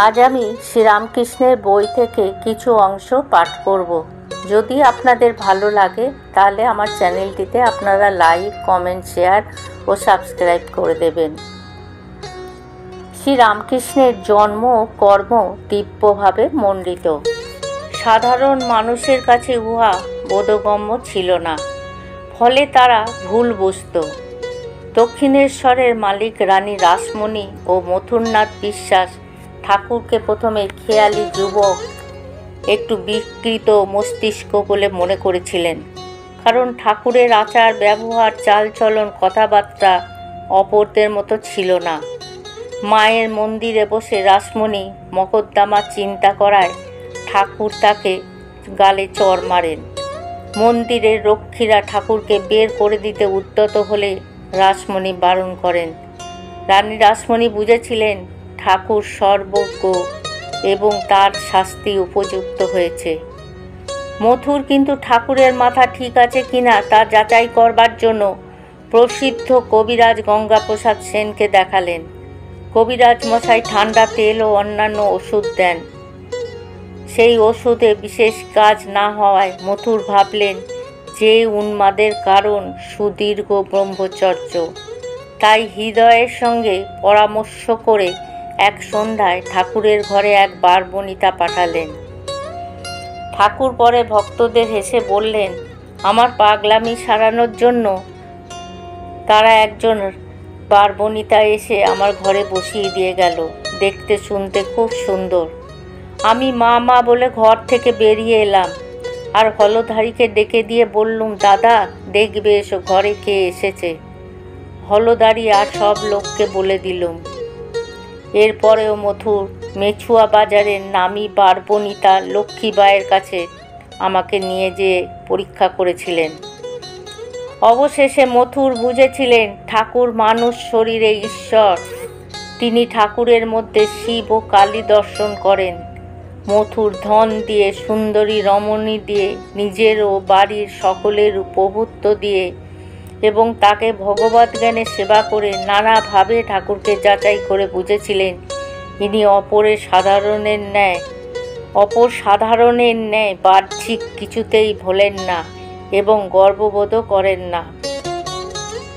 আজ আমি শ্রীরামকৃষ্ণের বই থেকে কিছু অংশ পাঠ করব। যদি আপনাদের ভালো লাগে তাহলে আমার চ্যানেলটিতে আপনারা লাইক, কমেন্ট, শেয়ার ও সাবস্ক্রাইব করে দেবেন। শ্রীরামকৃষ্ণের জন্ম ও কর্ম দিব্যভাবে মণ্ডিত। সাধারণ মানুষের কাছে উহা বোধগম্য ছিল না, ফলে তারা ভুল বুঝত। দক্ষিণেশ্বরের মালিক রানী রাসমণি ও মথুরনাথ বিশ্বাস ঠাকুরকে প্রথমে খেয়ালি যুবক, একটু বিকৃত মস্তিষ্ক বলে মনে করেছিলেন। কারণ ঠাকুরের আচার ব্যবহার, চালচলন, কথাবার্তা অপরদের মতো ছিল না। মায়ের মন্দিরে বসে রাসমণি মকদ্দমা চিন্তা করায় ঠাকুর তাকে গালে চড় মারেন। মন্দিরের রক্ষীরা ঠাকুরকে বের করে দিতে উদ্যত হলে রাসমণি বারণ করেন। রানী রাসমণি বুঝেছিলেন ঠাকুর সর্বজ্ঞ এবং তার শাস্তি উপযুক্ত হয়েছে। মথুর কিন্তু ঠাকুরের মাথা ঠিক আছে কিনা তা যাচাই করবার জন্য প্রসিদ্ধ কবিরাজ গঙ্গাপ্রসাদ সেনকে দেখালেন। কবিরাজ মশাই ঠান্ডা তেল ও অন্যান্য ওষুধ দেন। সেই ওষুধে বিশেষ কাজ না হওয়ায় মথুর ভাবলেন যে উন্মাদের কারণ সুদীর্ঘ ব্রহ্মচর্য। তাই হৃদয়ের সঙ্গে পরামর্শ করে এক সন্ধ্যায় ঠাকুরের ঘরে এক বারবনিতা পাঠালেন। ঠাকুর পরে ভক্তদের হেসে বললেন, আমার পাগলামি সারানোর জন্য তারা একজন বারবনিতা এসে আমার ঘরে বসিয়ে দিয়ে গেল। দেখতে শুনতে খুব সুন্দর। আমি মা মা বলে ঘর থেকে বেরিয়ে এলাম আর হলধারীকে ডেকে দিয়ে বললুম, দাদা দেখবে এসো ঘরে কে এসেছে। হলধারী আর সব লোককে বলে দিলুম। এরপরেও মথুর মেছুয়া বাজারের নামী বারবনিতা লক্ষ্মীবাইয়ের কাছে আমাকে নিয়ে যেয়ে পরীক্ষা করেছিলেন। অবশেষে মথুর বুঝেছিলেন ঠাকুর মানুষ শরীরে ঈশ্বর। তিনি ঠাকুরের মধ্যে শিব ও কালী দর্শন করেন। মথুর ধন দিয়ে, সুন্দরী রমণী দিয়ে, নিজের ও বাড়ির সকলের প্রভুত্ব দিয়ে এবং তাকে ভগবত জ্ঞানে সেবা করে নানাভাবে ঠাকুরকে যাচাই করে বুঝেছিলেন ইনি অপর সাধারণের ন্যায় বাহ্যিক কিছুতেই ভোলেন না এবং গর্ববোধও করেন না।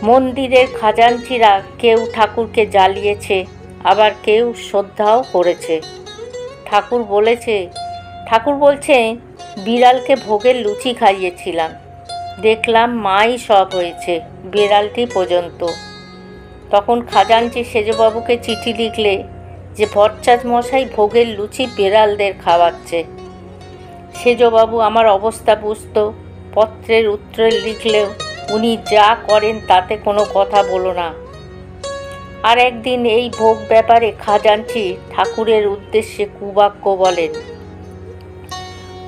মন্দিরের খাজাঞ্চিরা কেউ ঠাকুরকে জ্বালিয়েছে, আবার কেউ শ্রদ্ধাও করেছে। ঠাকুর বলছেন বিড়ালকে ভোগের লুচি খাইয়েছিলাম, দেখলাম মাই সব হয়েছে, বিড়ালটি পর্যন্ত। তখন খাজাঞ্চি সেজবাবুকে চিঠি লিখলে যে ভট্টাচ মশাই ভোগের লুচি বিড়ালদের খাওয়াচ্ছে। সেজবাবু আমার অবস্থা বুঝত। পত্রের উত্তরে লিখলেও উনি যা করেন তাতে কোনো কথা বলো না। আর একদিন এই ভোগ ব্যাপারে খাজাঞ্চি ঠাকুরের উদ্দেশ্যে কুবাক্য বলেন।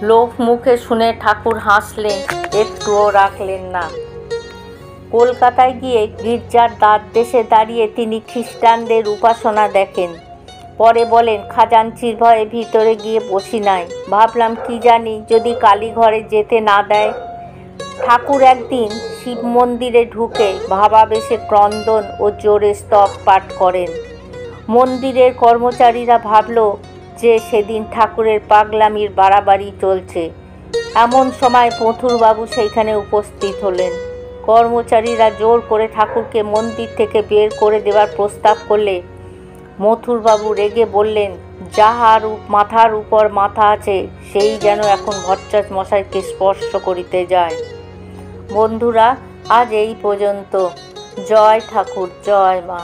লোক মুখে শুনে ঠাকুর হাসলেন, একটুও রাখলেন না। কলকাতায় গিয়ে গির্জার দ্বারদেশে দাঁড়িয়ে তিনি খ্রিস্টানদের উপাসনা দেখেন। পরে বলেন, খাজাঞ্চির ভয়ে ভিতরে গিয়ে বসি নাই। ভাবলাম কি জানি যদি কালীঘরে যেতে না দেয়। ঠাকুর একদিন শিব মন্দিরে ঢুকে ভাবাবেশে ক্রন্দন ও জোরে স্তব পাঠ করেন। মন্দিরের কর্মচারীরা ভাবল যে সেদিন ঠাকুরের পাগলামির বাড়াবাড়ি চলছে। এমন সময় মথুরবাবু সেইখানে উপস্থিত হলেন। কর্মচারীরা জোর করে ঠাকুরকে মন্দির থেকে বের করে দেওয়ার প্রস্তাব করলে মথুরবাবু রেগে বললেন, যাহার মাথার উপর মাথা আছে সেই যেন এখন ভট্টাচ মশাইকে স্পর্শ করিতে যায়। বন্ধুরা, আজ এই পর্যন্ত। জয় ঠাকুর, জয় মা।